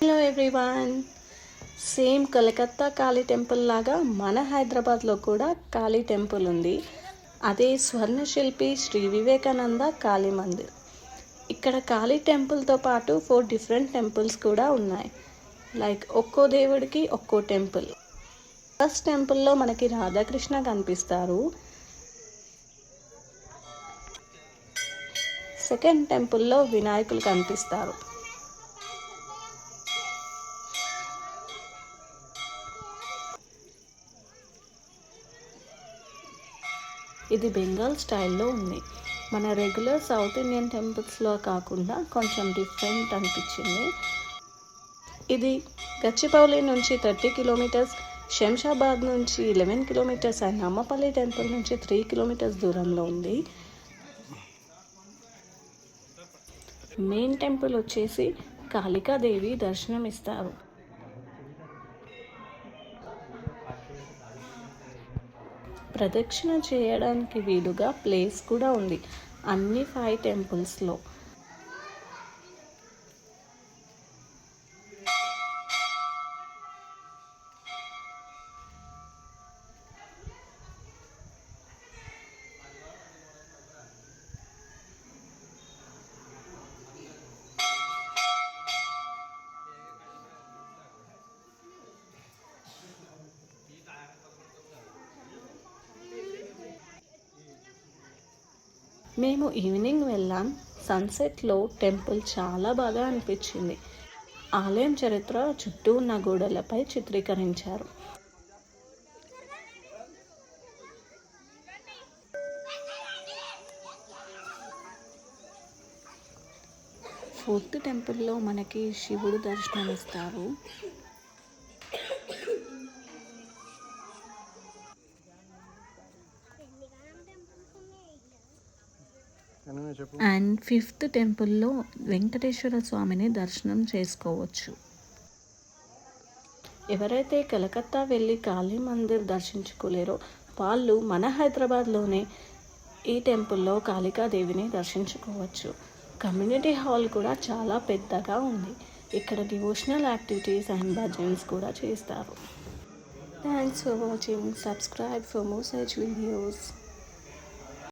Hello everyone. Same Calcutta కాళీ temple లాగా మన హైదరాబాద్లో కూడా కాళీ టెంపుల్ ఉంది. అదే స్వర్ణశిల్పి శ్రీ వివేకానంద కాళీ మందిర్. ఇక్కడ కాళీ టెంపుల్తో పాటు 4 డిఫరెంట్ టెంపుల్స్ కూడా ఉన్నాయి. లైక్ ఒక్కో దేవుడికి ఒక్కో టెంపుల్. ఫస్ట్ టెంపుల్లో మనకి రాధాకృష్ణ కనిపిస్తారు. సెకండ్ టెంపుల్లో వినాయకులు కనిపిస్తారు. ఇది బెంగాల్ స్టైల్లో ఉంది. మన రెగ్యులర్ సౌత్ ఇండియన్ టెంపుల్స్లో కాకుండా కొంచెం డిఫరెంట్ అనిపించింది. ఇది గచ్చిబౌలి నుంచి 30 కిలోమీటర్స్, శంషాబాద్ నుంచి 11 కిలోమీటర్స్ అండ్ అమ్మపల్లి టెంపుల్ నుంచి 3 కిలోమీటర్స్ దూరంలో ఉంది. మెయిన్ టెంపుల్ వచ్చేసి కాళికాదేవి దర్శనం ఇస్తారు. ప్రదక్షిణ చేయడానికి వీలుగా ప్లేస్ కూడా ఉంది అన్ని 5 టెంపుల్స్లో. మేము ఈవినింగ్ వెళ్ళాం. సన్సెట్లో టెంపుల్ చాలా బాగా అనిపించింది. ఆలయం చరిత్ర చుట్టూ ఉన్న గోడలపై చిత్రీకరించారు. ఫోర్త్ టెంపుల్లో మనకి శివుడు దర్శనం ఇస్తారు. అండ్ 5th టెంపుల్లో వెంకటేశ్వర స్వామిని దర్శనం చేసుకోవచ్చు. ఎవరైతే కలకత్తా వెళ్ళి కాళీ మందిర్ దర్శించుకోలేరో వాళ్ళు మన హైదరాబాద్లోనే ఈ టెంపుల్లో కాళికాదేవిని దర్శించుకోవచ్చు. కమ్యూనిటీ హాల్ కూడా చాలా పెద్దగా ఉంది. ఇక్కడ డివోషనల్ యాక్టివిటీస్ అండ్ భజన్స్ కూడా చేస్తారు. Thanks for watching. Subscribe for more such videos.